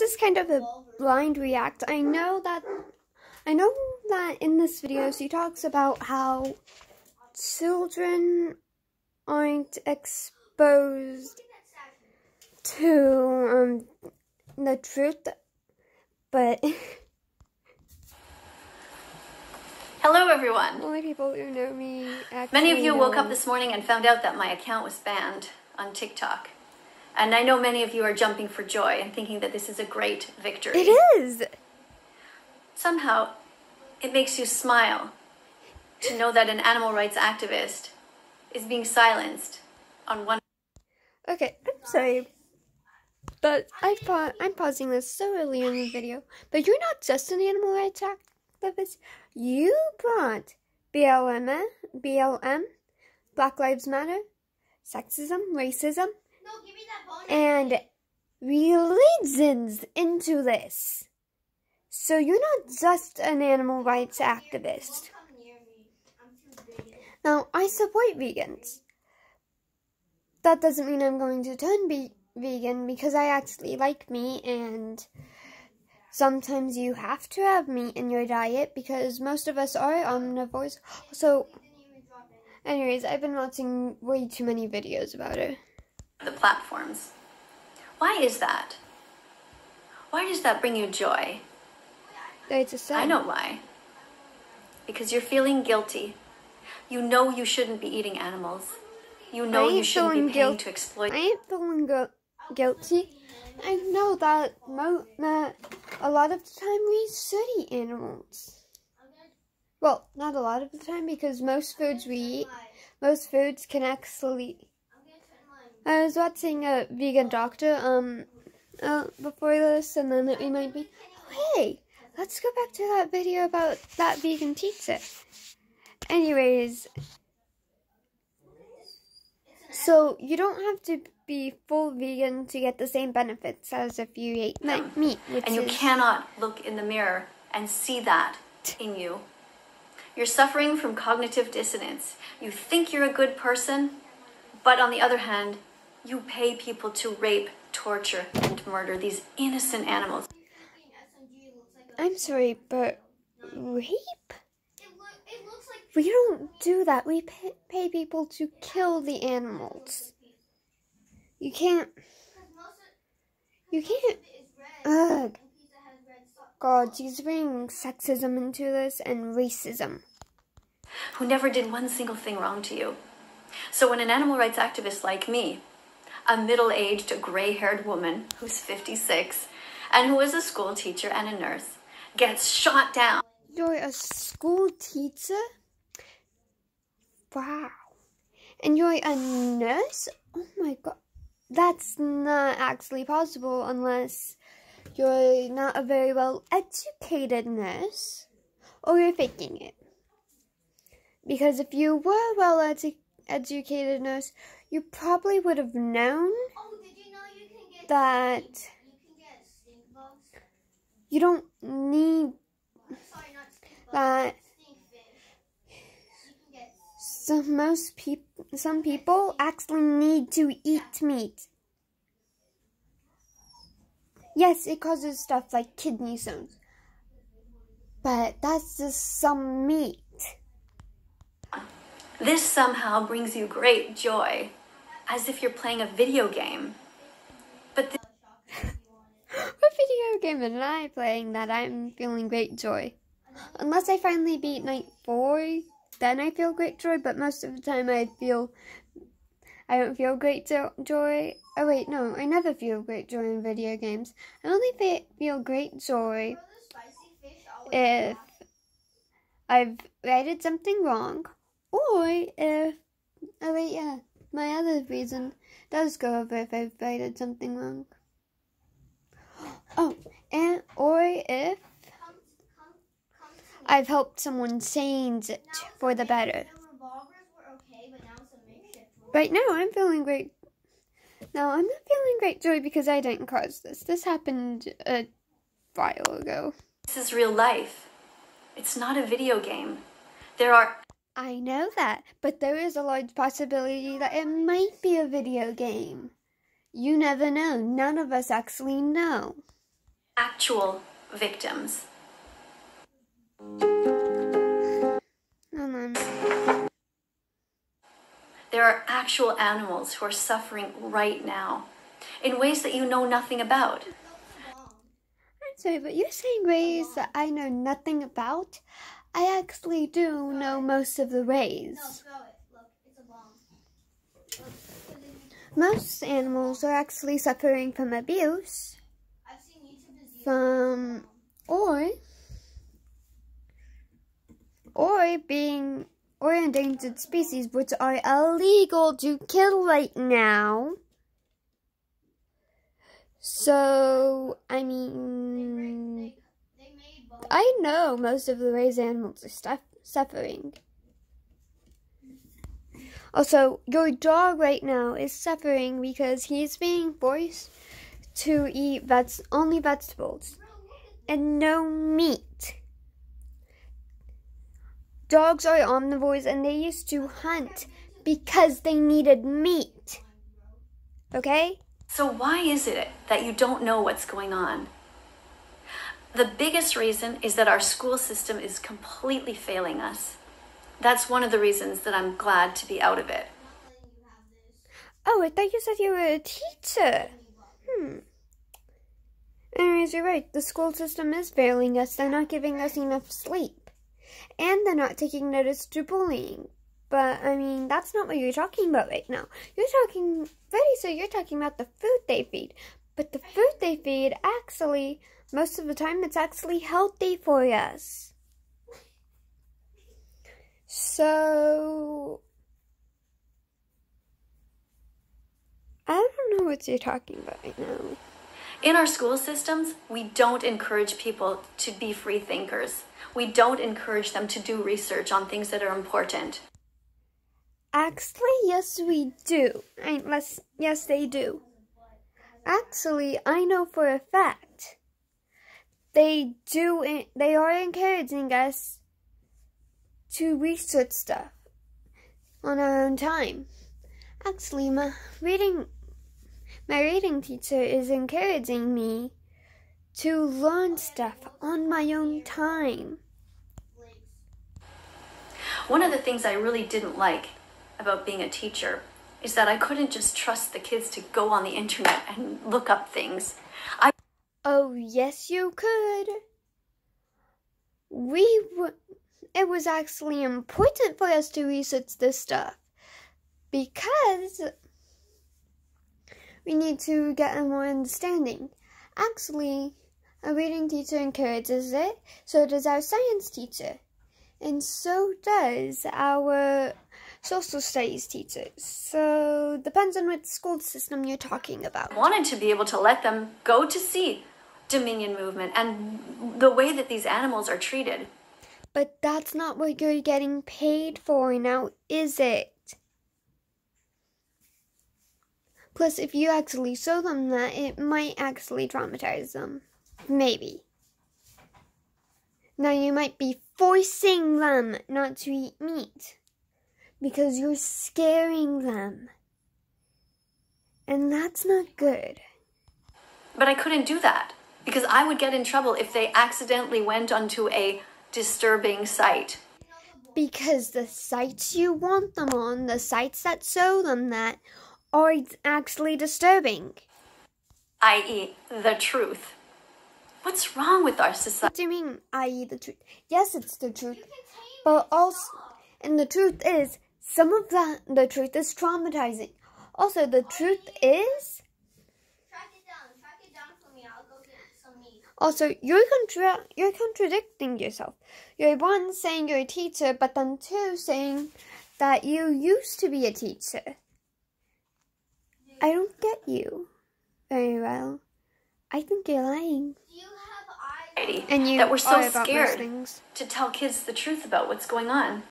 is kind of a blind react. I know that in this video she talks about how children aren't exposed to the truth, but hello everyone. Only people who know me actually Many of you know. woke up this morning and found out that my account was banned on TikTok. And I know many of you are jumping for joy and thinking that this is a great victory. It is! Somehow, it makes you smile to know that an animal rights activist is being silenced on one... Okay, I'm sorry, but I'm pausing this so early in the video, but you're not just an animal rights activist. You brought BLM, Black Lives Matter, sexism, racism, and religions into this. So you're not just an animal rights activist. Now, I support vegans. That doesn't mean I'm going to turn vegan because I actually like meat, and sometimes you have to have meat in your diet because most of us are omnivores. So, anyways, I've been watching way too many videos about it. The platforms. Why is that? Why does that bring you joy? It's a sin. I know why. Because you're feeling guilty. You know you shouldn't be eating animals. You know you shouldn't be paying to exploit. I ain't feeling guilty. I know that a lot of the time we should eat animals. Well, not a lot of the time, because most foods we eat, most foods can actually... I was watching a vegan doctor before this, and then it reminded me, oh, hey, let's go back to that video about that vegan teacher. Anyways, so you don't have to be full vegan to get the same benefits as if you ate meat. And you cannot look in the mirror and see that in you. You're suffering from cognitive dissonance. You think you're a good person, but on the other hand, you pay people to rape, torture, and murder these innocent animals. I'm sorry, but rape? We don't do that. We pay people to kill the animals. You can't. Ugh. God, she's bringing sexism into this and racism. Who never did one single thing wrong to you. So when an animal rights activist like me, a middle-aged, gray-haired woman who's 56 and who is a school teacher and a nurse, gets shot down. You're a school teacher? Wow. And you're a nurse? Oh my god. That's not actually possible unless you're not a very well-educated nurse, or you're faking it. Because if you were a well-educated nurse, you probably would have known that you don't need that. Some people actually need to eat meat. Yes, it causes stuff like kidney stones, but that's just some meat. This somehow brings you great joy, as if you're playing a video game. But what video game am I playing that I'm feeling great joy? Unless I finally beat Night 4, then I feel great joy, but most of the time I don't feel great joy. Oh wait, no, I never feel great joy in video games. I only feel great joy if I've rated something wrong, or if, oh wait, yeah, my other reason does go over if I've rated something wrong. Oh, or if I've helped someone change it for the better. Right now, I'm feeling great. Now, I'm not feeling great joy because I didn't cause this. This happened a while ago. This is real life. It's not a video game. I know that, but there is a large possibility that it might be a video game. You never know. None of us actually know. actual victims. There are actual animals who are suffering right now in ways that you know nothing about. I'm sorry, but you're saying ways that I know nothing about? I actually do know most of the ways. Most animals are actually suffering from abuse, or endangered species, which are illegal to kill right now. So, I mean, I know most of the ways animals are suffering. Also, your dog right now is suffering because he's being forced to eat only vegetables and no meat. Dogs are omnivores and they used to hunt because they needed meat. Okay? So why is it that you don't know what's going on? The biggest reason is that our school system is completely failing us. That's one of the reasons that I'm glad to be out of it. Oh, I thought you said you were a teacher. Anyways, you're right. The school system is failing us. They're not giving us enough sleep. And they're not taking notice to bullying. But, I mean, that's not what you're talking about right now. You're talking about the food they feed. But the food they feed, actually, most of the time, it's actually healthy for us. So, I don't know what you're talking about right now. In our school systems, we don't encourage people to be free thinkers. We don't encourage them to do research on things that are important. Actually, yes, we do. Yes, they do. Actually, I know for a fact they are encouraging us to research stuff on our own time. Actually, my reading teacher is encouraging me to learn stuff on my own time. One of the things I really didn't like about being a teacher is that I couldn't just trust the kids to go on the internet and look up things. Oh, yes, you could. It was actually important for us to research this stuff because we need to get a more understanding. Actually, a reading teacher encourages it, so does our science teacher, and so does our social studies teachers. So, depends on what school system you're talking about. I wanted to be able to let them go to see Dominion movement and the way that these animals are treated. But that's not what you're getting paid for now, is it? Plus, if you actually show them that, it might actually traumatize them. Maybe. Now, you might be forcing them not to eat meat because you're scaring them. And that's not good. But I couldn't do that because I would get in trouble if they accidentally went onto a disturbing site. Because the sites you want them on, the sites that show them that, are actually disturbing. I.e., the truth. What's wrong with our society? What do you mean, i.e. the truth? Yes, it's the truth. But also, and the truth is, the truth is traumatizing. Also, the truth is... Track it down for me. I'll go get some meat. Also, you're contradicting yourself. You're one, saying you're a teacher, but then two, saying that you used to be a teacher. I don't get you very well. I think you're lying. Do you have eyes? And you that we're so are about scared things. to tell kids the truth about what's going on.